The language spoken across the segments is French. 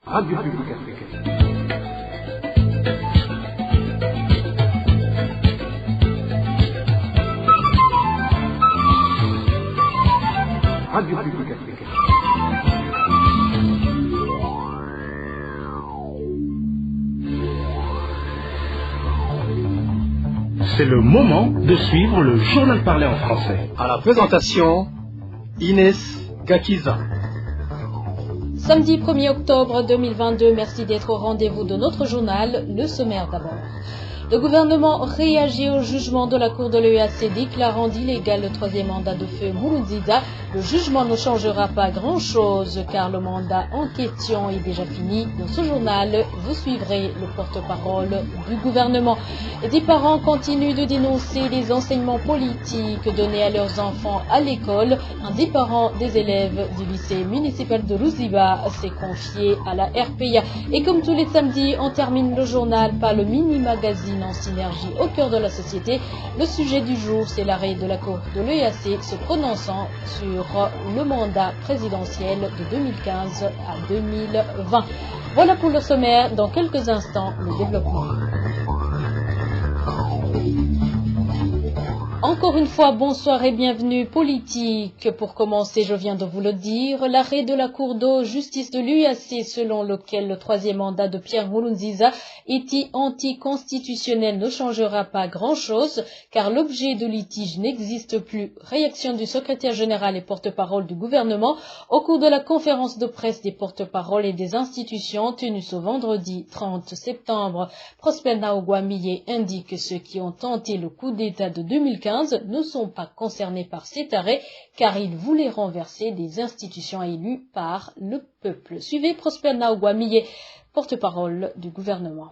Radio Publique Africaine. Radio Publique Africaine. C'est le moment de suivre le journal parlé en français. À la présentation, Inès Gakiza. Samedi 1er octobre 2022, merci d'être au rendez-vous de notre journal. Le sommaire d'abord. Le gouvernement réagit au jugement de la Cour de l'EAC déclarant illégal le troisième mandat de feu Nkurunziza. Le jugement ne changera pas grand-chose car le mandat en question est déjà fini. Dans ce journal, vous suivrez le porte-parole du gouvernement. Des parents continuent de dénoncer les enseignements politiques donnés à leurs enfants à l'école. Un des parents des élèves du lycée municipal de Ruziba s'est confié à la RPA. Et comme tous les samedis, on termine le journal par le mini-magazine en synergie au cœur de la société. Le sujet du jour, c'est l'arrêt de la Cour de l'EAC se prononçant sur le mandat présidentiel de 2015 à 2020. Voilà pour le sommaire. Dans quelques instants, le développement. Encore une fois, bonsoir et bienvenue. Politique. Pour commencer, je viens de vous le dire, l'arrêt de la Cour de justice de l'UAC selon lequel le troisième mandat de Pierre Nkurunziza était anticonstitutionnel ne changera pas grand-chose car l'objet de litige n'existe plus. Réaction du secrétaire général et porte-parole du gouvernement au cours de la conférence de presse des porte-paroles et des institutions tenue ce vendredi 30 septembre. Prosper Nnauye indique que ceux qui ont tenté le coup d'État de 2015 ne sont pas concernés par cet arrêt car ils voulaient renverser des institutions élues par le peuple. Suivez Prosper Nnauye, porte-parole du gouvernement.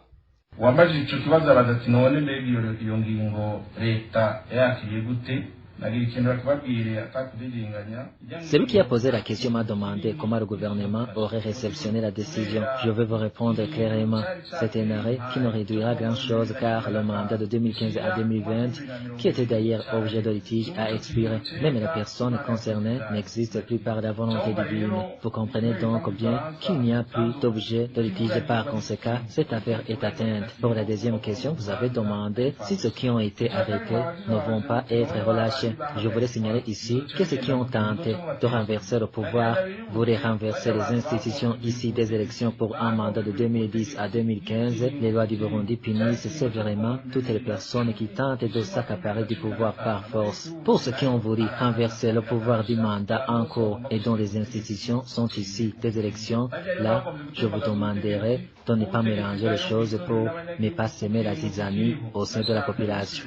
Celui qui a posé la question m'a demandé comment le gouvernement aurait réceptionné la décision. Je vais vous répondre clairement. C'est un arrêt qui ne réduira grand-chose car le mandat de 2015 à 2020, qui était d'ailleurs objet de litige, a expiré. Même les personnes concernées n'existent plus par la volonté divine. Vous comprenez donc bien qu'il n'y a plus d'objet de litige. Par conséquent, cette affaire est atteinte. Pour la deuxième question, vous avez demandé si ceux qui ont été arrêtés ne vont pas être relâchés. Je voulais signaler ici que ceux qui ont tenté de renverser le pouvoir voulaient renverser les institutions ici des élections pour un mandat de 2010 à 2015. Les lois du Burundi punissent sévèrement toutes les personnes qui tentent de s'accaparer du pouvoir par force. Pour ceux qui ont voulu renverser le pouvoir du mandat en cours et dont les institutions sont ici des élections, là, je vous demanderai de ne pas mélanger les choses pour ne pas s'aimer la zizanie au sein de la population.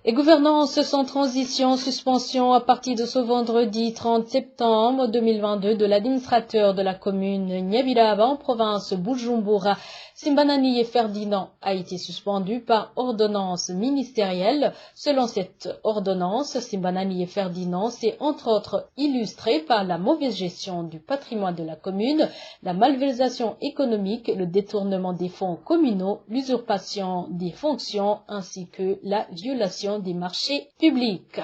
Et gouvernance sans transition, suspension à partir de ce vendredi 30 septembre 2022 de l'administrateur de la commune Nyabiraba en province Bujumbura. Simbananiye Ferdinand a été suspendu par ordonnance ministérielle. Selon cette ordonnance, Simbananiye Ferdinand s'est entre autres illustré par la mauvaise gestion du patrimoine de la commune, la malversation économique, le détournement des fonds communaux, l'usurpation des fonctions ainsi que la violation des marchés publics.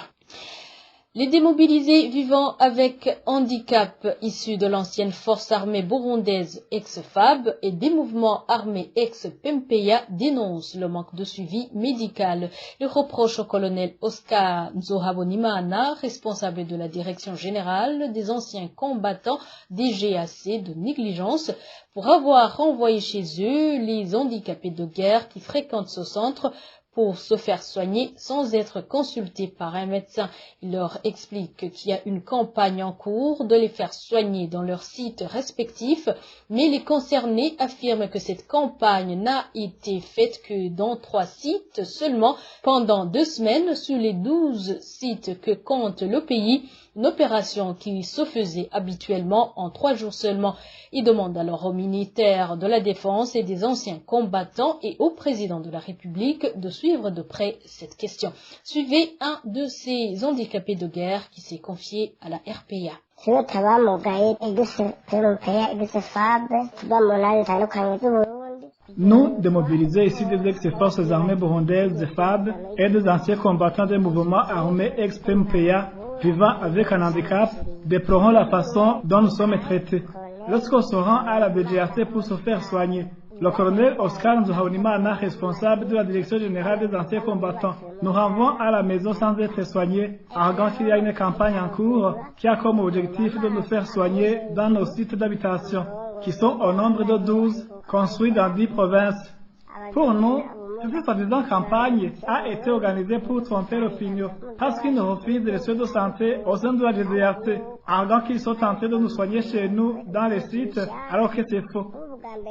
Les démobilisés vivant avec handicap issus de l'ancienne force armée burundaise ex-FAB et des mouvements armés ex-PMPEA dénoncent le manque de suivi médical. Le reproche au colonel Oscar Nzohabonimana, responsable de la direction générale des anciens combattants DGAC de négligence, pour avoir renvoyé chez eux les handicapés de guerre qui fréquentent ce centre pour se faire soigner sans être consultés par un médecin. Il leur explique qu'il y a une campagne en cours de les faire soigner dans leurs sites respectifs, mais les concernés affirment que cette campagne n'a été faite que dans 3 sites seulement pendant 2 semaines sur les 12 sites que compte le pays, une opération qui se faisait habituellement en 3 jours seulement. Il demande alors aux militaires de la défense et des anciens combattants et au président de la République de suivre de près cette question. Suivez un de ces handicapés de guerre qui s'est confié à la RPA. Nous, démobilisés ici des ex-forces armées burundaises, des FAB, et des anciens combattants des mouvements armés ex-PMPA, vivant avec un handicap, déplorons la façon dont nous sommes traités. Lorsqu'on se rend à la DGAC pour se faire soigner, le colonel Oscar Nzuhaunimana, responsable de la direction générale des anciens combattants, nous renvoie à la maison sans être soignés, arguant qu'il y a une campagne en cours qui a comme objectif de nous faire soigner dans nos sites d'habitation, qui sont au nombre de 12, construits dans 10 provinces. Pour nous, cette soi-disant campagne a été organisée pour tromper l'opinion, parce qu'ils nous refusent les soins de santé au sein de la DGAC, arguant qu'ils sont tentés de nous soigner chez nous dans les sites, alors que c'est faux.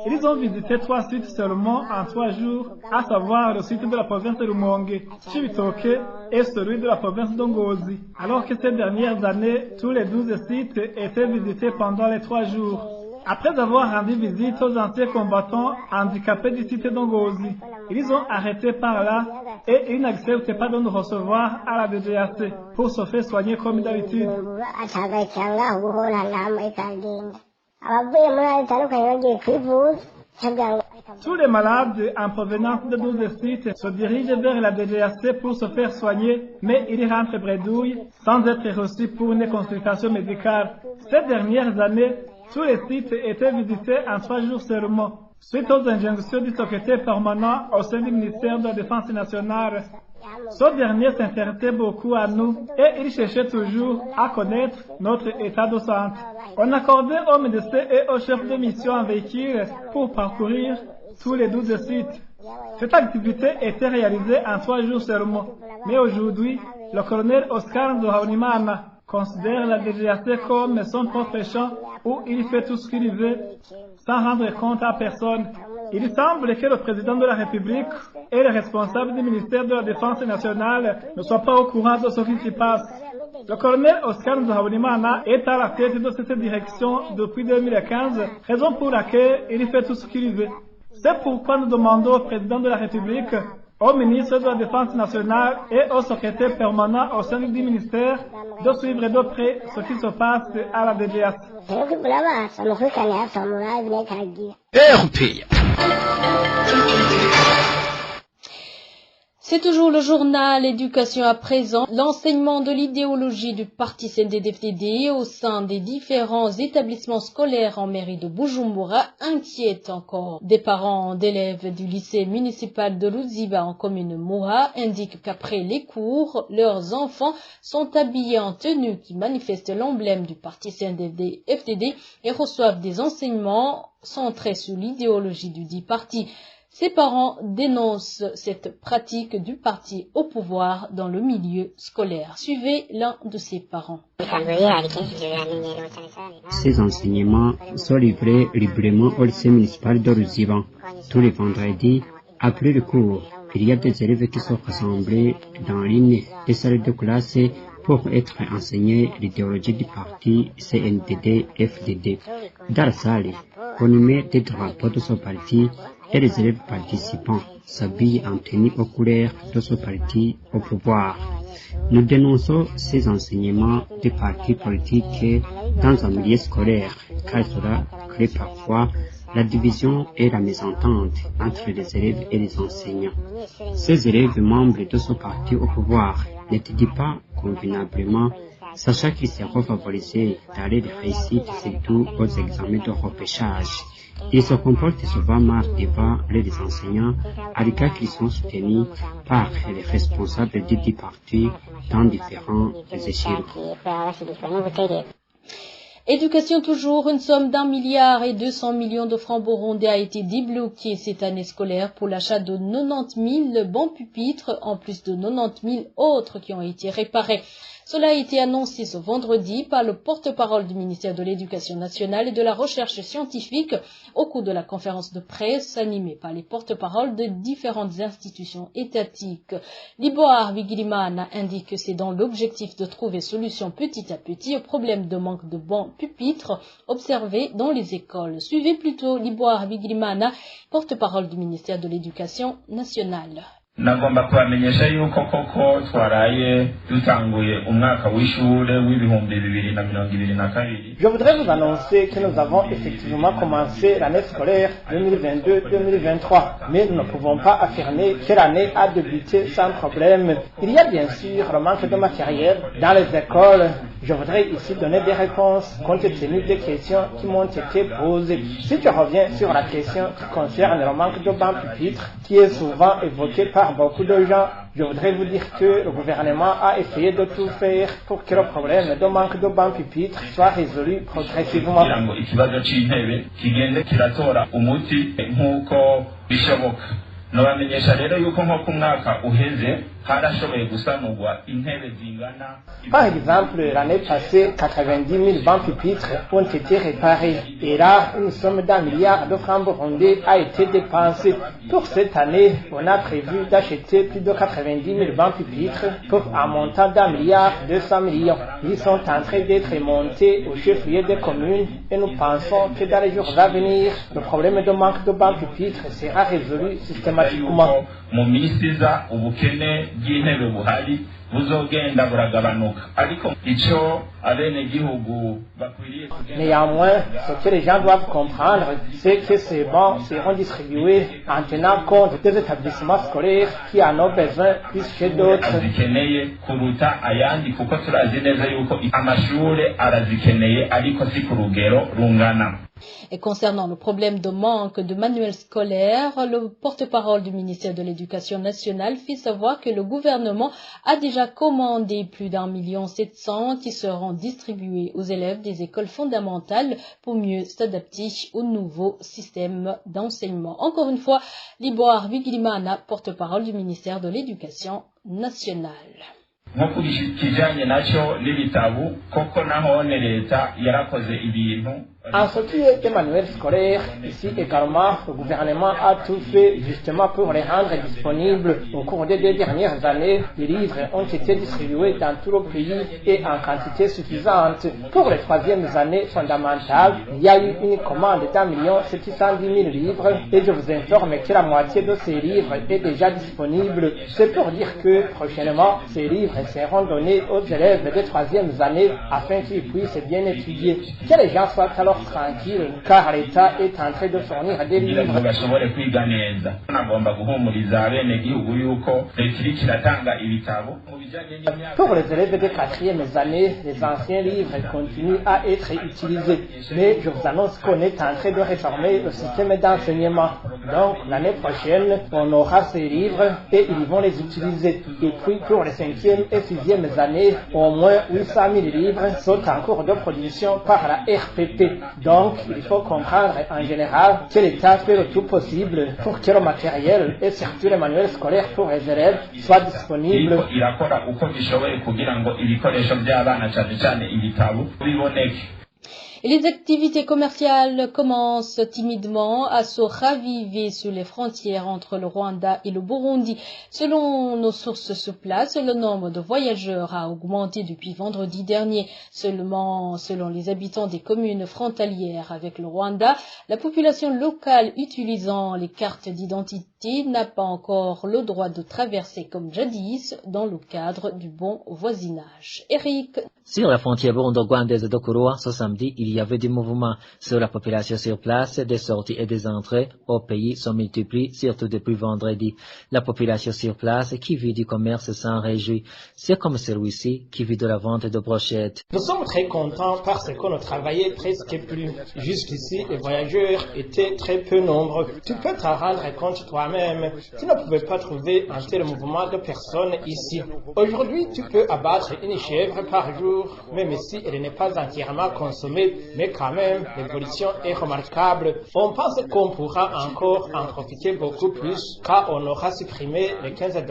Ils ont visité 3 sites seulement en 3 jours, à savoir le site de la province de Rumonge, Chibitoke et celui de la province d'Ongozi, alors que ces dernières années, tous les 12 sites étaient visités pendant les 3 jours. Après avoir rendu visite aux anciens combattants handicapés du site d'Ongozi, ils ont arrêté par là et ils n'acceptent pas de nous recevoir à la DGAC pour se faire soigner comme d'habitude. Tous les malades en provenance de 12 sites se dirigent vers la DGAC pour se faire soigner, mais ils rentrent bredouille sans être reçus pour une consultation médicale. Ces dernières années, tous les sites étaient visités en 3 jours seulement, suite aux injonctions du secrétaire permanent au sein du ministère de la Défense nationale. Ce dernier s'intéressait beaucoup à nous et il cherchait toujours à connaître notre état de santé. On accordait aux médecins et aux chefs de mission un véhicule pour parcourir tous les 12 sites. Cette activité était réalisée en 3 jours seulement. Mais aujourd'hui, le colonel Oscar Nzuhaunimana considère la DGAC comme son propre champ où il fait tout ce qu'il veut sans rendre compte à personne. Il semble que le président de la République et les responsables du ministère de la Défense nationale ne soient pas au courant de ce qui se passe. Le colonel Oscar Nzuhaunimana est à la tête de cette direction depuis 2015, raison pour laquelle il fait tout ce qu'il veut. C'est pourquoi nous demandons au président de la République, au ministre de la Défense nationale et au secrétaire permanent au sein du ministère de suivre de près ce qui se passe à la DGAC. C'est toujours le journal Éducation à présent. L'enseignement de l'idéologie du parti CNDD-FDD au sein des différents établissements scolaires en mairie de Bujumbura inquiète encore. Des parents d'élèves du lycée municipal de Luziba en commune Moura indiquent qu'après les cours, leurs enfants sont habillés en tenue qui manifeste l'emblème du parti CNDD-FDD et reçoivent des enseignements centrés sur l'idéologie du dit parti. Ces parents dénoncent cette pratique du parti au pouvoir dans le milieu scolaire. Suivez l'un de ces parents. Ces enseignements sont livrés librement au lycée municipal de Ruziba. Tous les vendredis, après le cours, il y a des élèves qui sont rassemblés dans l'une des salles de classe pour être enseignés l'idéologie du parti CNDD-FDD. Dans la salle, on y met des drapeaux de ce parti et les élèves participants s'habillent en tenue aux couleurs de ce parti au pouvoir. Nous dénonçons ces enseignements des partis politiques dans un milieu scolaire, car cela crée parfois la division et la mésentente entre les élèves et les enseignants. Ces élèves membres de ce parti au pouvoir n'étudient pas convenablement, sachant qu'ils seront favorisés dans les réussites, surtout aux examens de repêchage. Ils se comportent souvent mal devant les enseignants, à l'égard qu'ils sont soutenus par les responsables des 10 partis dans différents échelles. Éducation toujours, une somme d'1,2 milliard de francs burundais a été débloquée cette année scolaire pour l'achat de 90 000 bons pupitres, en plus de 90 000 autres qui ont été réparés. Cela a été annoncé ce vendredi par le porte-parole du ministère de l'Éducation nationale et de la recherche scientifique au cours de la conférence de presse animée par les porte-paroles de différentes institutions étatiques. Liboire Bigirimana indique que c'est dans l'objectif de trouver solution petit à petit au problème de manque de bons pupitres observé dans les écoles. Suivez plutôt Liboire Bigirimana, porte-parole du ministère de l'Éducation nationale. nagomba kubamenyesha yuko koko twaraye dutanguye umwaka w'ishure w'ibihumbi 2022. Je voudrais vous annoncer que nous avons effectivement commencé l'année scolaire 2022-2023, mais nous ne pouvons pas affirmer que l'année a débuté sans problème. Il y a bien sûr le manque de matériel dans les écoles. Je voudrais ici donner des réponses compte tenu des questions qui m'ont été posées. Si je reviens sur la question qui concerne le manque de bancs pupitres, qui est souvent évoqué par beaucoup de gens, je voudrais vous dire que le gouvernement a essayé de tout faire pour que le problème de manque de bancs pupitres soit résolu progressivement. Nobamenyesha rero yuko nko ku mwaka uheze harashoboye gusanurwa intebe zingana. Par exemple, l'année passée, 90 000 bancs pupitres ont été réparés. Et là, une somme d'1 milliard de francs burundais a été dépensée. Pour cette année, on a prévu d'acheter plus de 90 000 bancs pupitres pour un montant d'1 milliard 200 millions. Ils sont en train d'être montés au chef-lieu des communes et nous pensons que dans les jours à venir, le problème de manque de bancs pupitres sera résolu systématiquement. Mu minsi iza ubukene bw'intebe buhari buzogenda buragabanuka, ariko ico abenegihugu bakwiriye kugenda. Néanmoins, ce que les gens doivent comprendre, c'est que ces bancs seront distribués en tenant compte des établissements scolaires qui en ont besoin plus que d'autres. Azikeneye kuruta ayandi kuko turazi neza yuko amashure arazikeneye ariko si ku rugero rungana. Et concernant le problème de manque de manuels scolaires, le porte-parole du ministère de l'Éducation nationale fit savoir que le gouvernement a déjà commandé plus d'1,7 million qui seront distribués aux élèves des écoles fondamentales pour mieux s'adapter au nouveau système d'enseignement. Encore une fois, Liboire Bigirimana, porte-parole du ministère de l'Éducation nationale. Nko kuri kijanye naco n'ibitabu koko nahone leta yarakoze ibintu. En ce qui est des manuels scolaires, ici également, le gouvernement a tout fait justement pour les rendre disponibles. Au cours des 2 dernières années, les livres ont été distribués dans tout le pays et en quantité suffisante. Pour les 3e années fondamentales, il y a eu une commande d'1,710 000 livres et je vous informe que la moitié de ces livres est déjà disponible. C'est pour dire que prochainement, ces livres seront donnés aux élèves des 3e années afin qu'ils puissent bien étudier. Que les gens soient alors tranquille car l'État est en train de fournir des livres. Pour les élèves des 4e années, les anciens livres continuent à être utilisés. Mais je vous annonce qu'on est en train de réformer le système d'enseignement. Donc l'année prochaine, on aura ces livres et ils vont les utiliser. Et puis pour les 5e et 6e années, au moins 800 000 livres sont en cours de production par la RPP. Donc, il faut comprendre en général que l'État fait le tout possible pour que le matériel et surtout les manuels scolaires pour les élèves soient disponibles. Et les activités commerciales commencent timidement à se raviver sur les frontières entre le Rwanda et le Burundi. Selon nos sources sur place, le nombre de voyageurs a augmenté depuis vendredi dernier. Seulement, selon les habitants des communes frontalières avec le Rwanda, la population locale utilisant les cartes d'identité n'a pas encore le droit de traverser comme jadis dans le cadre du bon voisinage. Eric. Sur la frontière burundo-rwandaise de Kurua, ce samedi, il y avait du mouvement sur la population sur place, des sorties et des entrées au pays sont multipliées, surtout depuis vendredi. La population sur place qui vit du commerce s'en réjouit. C'est comme celui-ci qui vit de la vente de brochettes. Nous sommes très contents parce qu'on ne travaillait presque plus. Jusqu'ici, les voyageurs étaient très peu nombreux. Tu peux te rendre compte toi-même. Tu ne pouvais pas trouver un tel mouvement de personnes ici. Aujourd'hui, tu peux abattre une chèvre par jour, même si elle n'est pas entièrement consommée, mais quand même, l'évolution est remarquable. On pense qu'on pourra encore en profiter beaucoup plus quand on aura supprimé les $15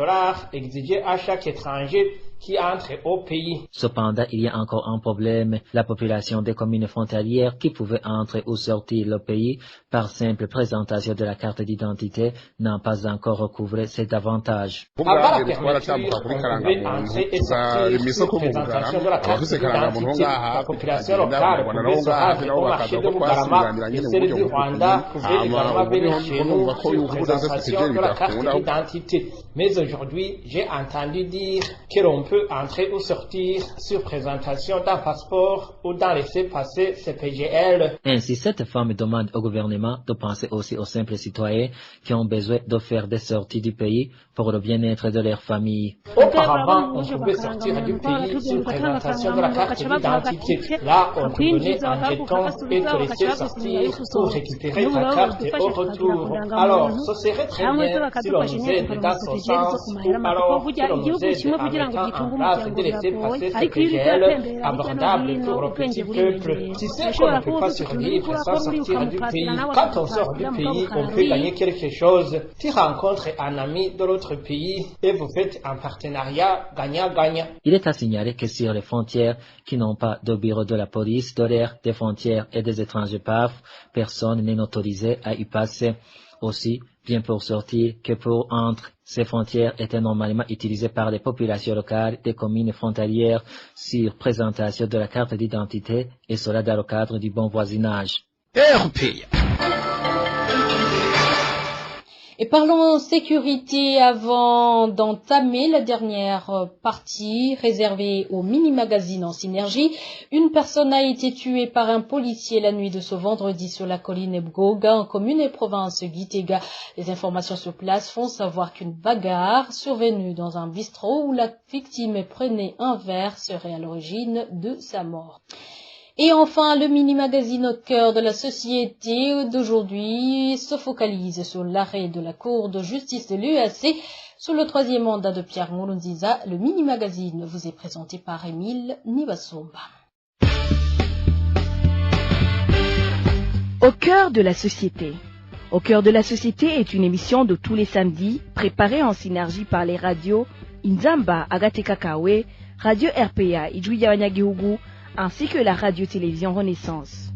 exigés à chaque étranger qui entre au pays. Cependant, il y a encore un problème. La population des communes frontalières qui pouvaient entrer ou sortir le pays par simple présentation de la carte d'identité n'ont pas encore recouvré cet avantage. Avant la fermeture, on pouvait entrer et sortir sur présentation de la carte d'identité. La population locale pouvait se rendre au marché de Bugarama et celle du Rwanda pouvait également venir chez nous sur présentation de la carte d'identité. Mais aujourd'hui, j'ai entendu dire que l'on peut entrer ou sortir sur présentation d'un passeport ou d'un laissez-passer CPGL. Ainsi, cette femme demande au gouvernement de penser aussi aux simples citoyens qui ont besoin de faire des sorties du pays pour le bien-être de leur famille. Auparavant, on pouvait sortir du pays sur présentation de la carte d'identité. Là, on te donnait un jeton et te laissait sortir pour récupérer ta carte au retour. Alors, ce serait très bien si l'on nous aide dans ce sens, ou alors que l'on nous aide en mettant en place des laissez-passer CPGL abordables pour le petit peuple. Tu sais qu'on ne peut pas survivre sans sortir du pays. Quand on sort du pays, on peut gagner quelque chose. Tu rencontres un ami de l'autre pays et vous faites un partenariat gagnant-gagnant. Il est à signaler que sur les frontières qui n'ont pas de bureau de la police, de l'air, des frontières et des étrangers PAF, personne n'est autorisé à y passer. Aussi, bien pour sortir que pour entrer, ces frontières étaient normalement utilisées par les populations locales des communes frontalières sur présentation de la carte d'identité et cela dans le cadre du bon voisinage. Et parlons sécurité avant d'entamer la dernière partie réservée au mini-magazine en synergie. Une personne a été tuée par un policier la nuit de ce vendredi sur la colline Ebgoga en commune et province Gitega. Les informations sur place font savoir qu'une bagarre survenue dans un bistrot où la victime prenait un verre serait à l'origine de sa mort. Et enfin, le mini-magazine au cœur de la société d'aujourd'hui se focalise sur l'arrêt de la Cour de justice de l'UAC sous le 3e mandat de Pierre Nkurunziza. Le mini-magazine vous est présenté par Émile Nibasumba. Au cœur de la société. Au cœur de la société est une émission de tous les samedis préparée en synergie par les radios Inzamba Agatekakawe, Radio RPA Ijwi Wanyagihugu, ainsi que la radio-télévision Renaissance.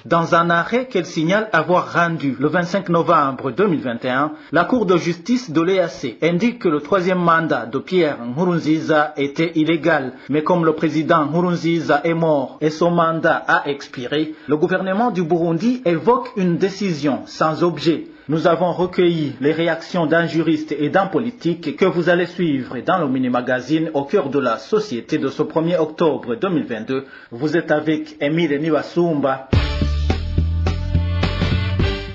Dans un arrêt qu'elle signale avoir rendu le 25 novembre 2021, la Cour de justice de l'EAC indique que le 3e mandat de Pierre Nkurunziza était illégal. Mais comme le président Nkurunziza est mort et son mandat a expiré, le gouvernement du Burundi évoque une décision sans objet. Nous avons recueilli les réactions d'un juriste et d'un politique que vous allez suivre dans le mini-magazine au cœur de la société de ce 1er octobre 2022. Vous êtes avec Émile Nibasumba.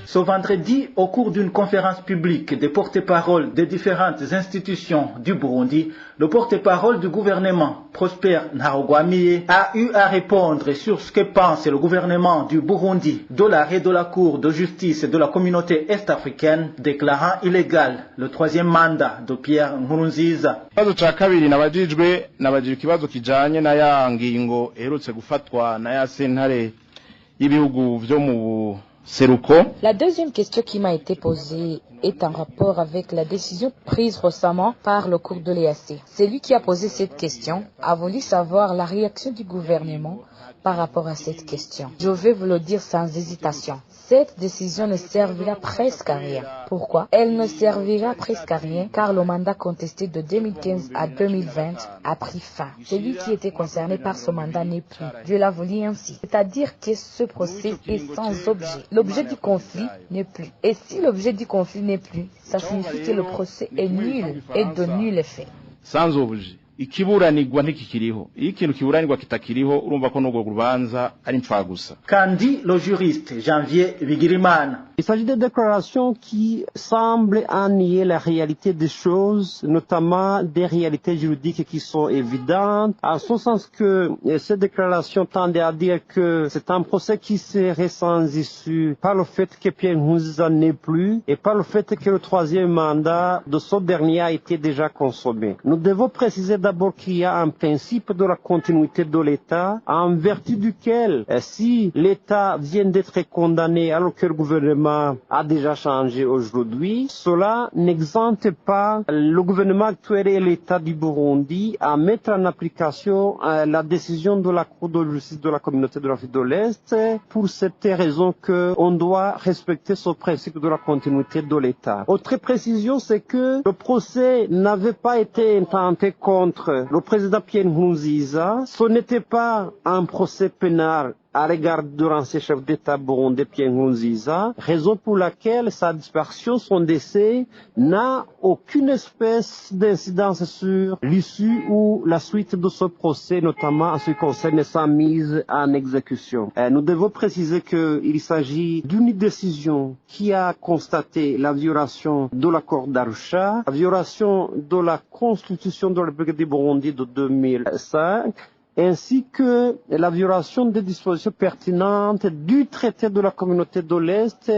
Ce vendredi, au cours d'une conférence publique des porte-paroles des différentes institutions du Burundi, le porte-parole du gouvernement, Prosper Ntahogwamiye, a eu à répondre sur ce que pense le gouvernement du Burundi de l'arrêt de la Cour de justice de la communauté est-africaine déclarant illégal le 3e mandat de Pierre Nkurunziza. Ikibazo ca kabiri nabajijwe ikibazo kijanye na ya ngingo eherutse gufatwa na ya sentare y'ibihugu vyo mu La deuxième question qui m'a été posée est en rapport avec la décision prise récemment par le cours de l'EAC. Celui qui a posé cette question a voulu savoir la réaction du gouvernement par rapport à cette question. Je vais vous le dire sans hésitation. Cette décision ne servira presque à rien. Pourquoi? Elle ne servira presque à rien car le mandat contesté de 2015 à 2020 a pris fin. Celui qui était concerné par ce mandat n'est plus. Dieu l'a voulu ainsi. C'est-à-dire que ce procès est sans objet. L'objet du conflit n'est plus. Et si l'objet du conflit n'est plus, ça signifie que le procès est nul et de nul effet. Sans objet. Ikiburanirwa ntikikiriho. Iyo ikintu kiburanirwa kitakiriho urumva ko n'urwo rubanza ari impfagusa. Kandi le juriste Janvier Bigirimana. Il s'agit de déclarations qui semblent nier la réalité des choses, notamment des réalités juridiques qui sont évidentes, en ce sens que ces déclarations tendent à dire que c'est un procès qui serait sans issue par le fait que Pierre Nkurunziza n'est plus et par le fait que le 3e mandat de ce dernier a été déjà consommé. Nous devons préciser d'abord qu'il y a un principe de la continuité de l'État, en vertu duquel, si l'État vient d'être condamné alors que le gouvernement a déjà changé aujourd'hui, cela n'exempte pas le gouvernement actuel et l'État du Burundi à mettre en application la décision de la Cour de justice de la communauté de l'Afrique de l'Est pour cette raison qu'on doit respecter ce principe de la continuité de l'État. Autre précision, c'est que le procès n'avait pas été intenté contre le président Pierre Nkurunziza. Ce n'était pas un procès pénal à l'égard de l'ancien chef d'État burundais Pierre Nkurunziza, raison pour laquelle sa disparition, son décès, n'a aucune espèce d'incidence sur l'issue ou la suite de ce procès, notamment en ce qui concerne sa mise en exécution. Nous devons préciser qu'il s'agit d'une décision qui a constaté la violation de l'accord d'Arusha, la violation de la Constitution de la République du Burundi de 2005, ainsi que la violation des dispositions pertinentes du traité de la communauté de l'Est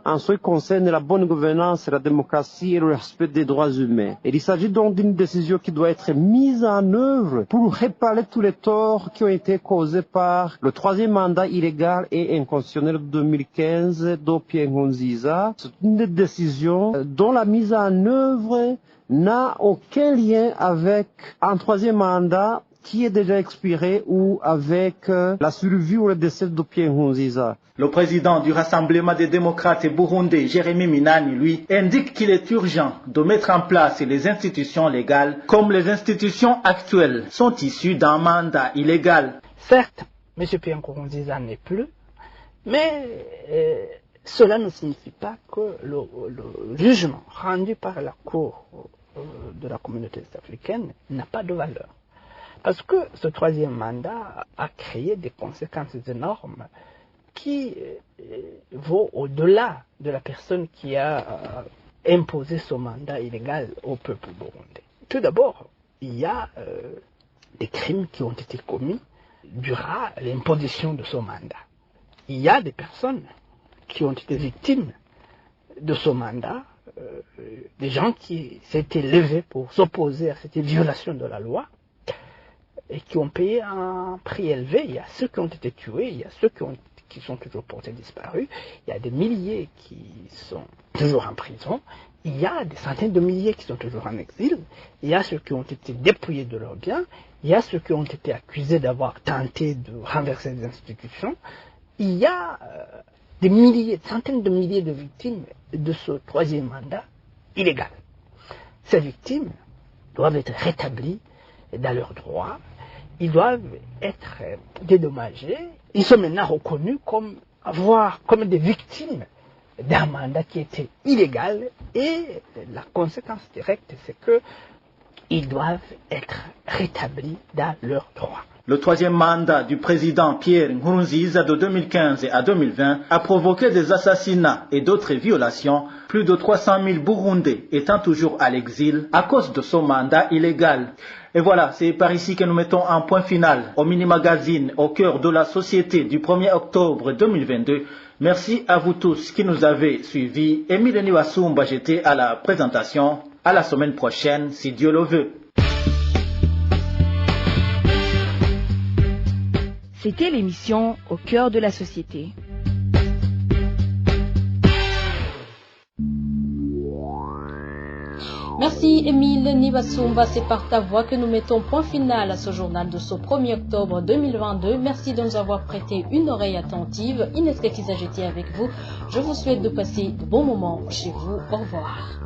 en ce qui concerne la bonne gouvernance, la démocratie et le respect des droits humains. Il s'agit donc d'une décision qui doit être mise en œuvre pour réparer tous les torts qui ont été causés par le troisième mandat illégal et inconstitutionnel de 2015 de Pierre Nkurunziza. C'est une décision dont la mise en œuvre n'a aucun lien avec un troisième mandat qui est déjà expiré ou avec la survie ou le décès de Pierre Nkurunziza. Le président du Rassemblement des démocrates burundais, Jérémy Minani, lui, indique qu'il est urgent de mettre en place les institutions légales comme les institutions actuelles sont issues d'un mandat illégal. Certes, M. Pierre Nkurunziza n'est plus, mais cela ne signifie pas que le jugement rendu par la Cour de la communauté est-africaine n'a pas de valeur. Parce que ce troisième mandat a créé des conséquences énormes qui vont au-delà de la personne qui a imposé ce mandat illégal au peuple burundais. Tout d'abord, il y a des crimes qui ont été commis durant l'imposition de ce mandat. Il y a des personnes qui ont été victimes de ce mandat, des gens qui s'étaient levés pour s'opposer à cette violation de la loi, et qui ont payé un prix élevé. Il y a ceux qui ont été tués, il y a ceux qui sont toujours portés disparus, il y a des milliers qui sont toujours en prison, il y a des centaines de milliers qui sont toujours en exil, il y a ceux qui ont été dépouillés de leurs biens, il y a ceux qui ont été accusés d'avoir tenté de renverser des institutions, il y a des milliers, centaines de milliers de victimes de ce troisième mandat illégal. Ces victimes doivent être rétablies dans leurs droits. Ils doivent être dédommagés. Ils sont maintenant reconnus comme des victimes d'un mandat qui était illégal et la conséquence directe, c'est qu'ils doivent être rétablis dans leurs droits. Le troisième mandat du président Pierre Nkurunziza de 2015 à 2020 a provoqué des assassinats et d'autres violations, plus de 300 000 Burundais étant toujours à l'exil à cause de son mandat illégal. Et voilà, c'est par ici que nous mettons un point final au mini-magazine au cœur de la société du 1er octobre 2022. Merci à vous tous qui nous avez suivis. Émile Niwasumba, j'étais à la présentation. À la semaine prochaine, si Dieu le veut. C'était l'émission Au cœur de la société. Merci Émile Niwasumba, c'est par ta voix que nous mettons point final à ce journal de ce 1er octobre 2022. Merci de nous avoir prêté une oreille attentive. Inès Gakiza, j'étais avec vous. Je vous souhaite de passer de bons moments chez vous. Au revoir.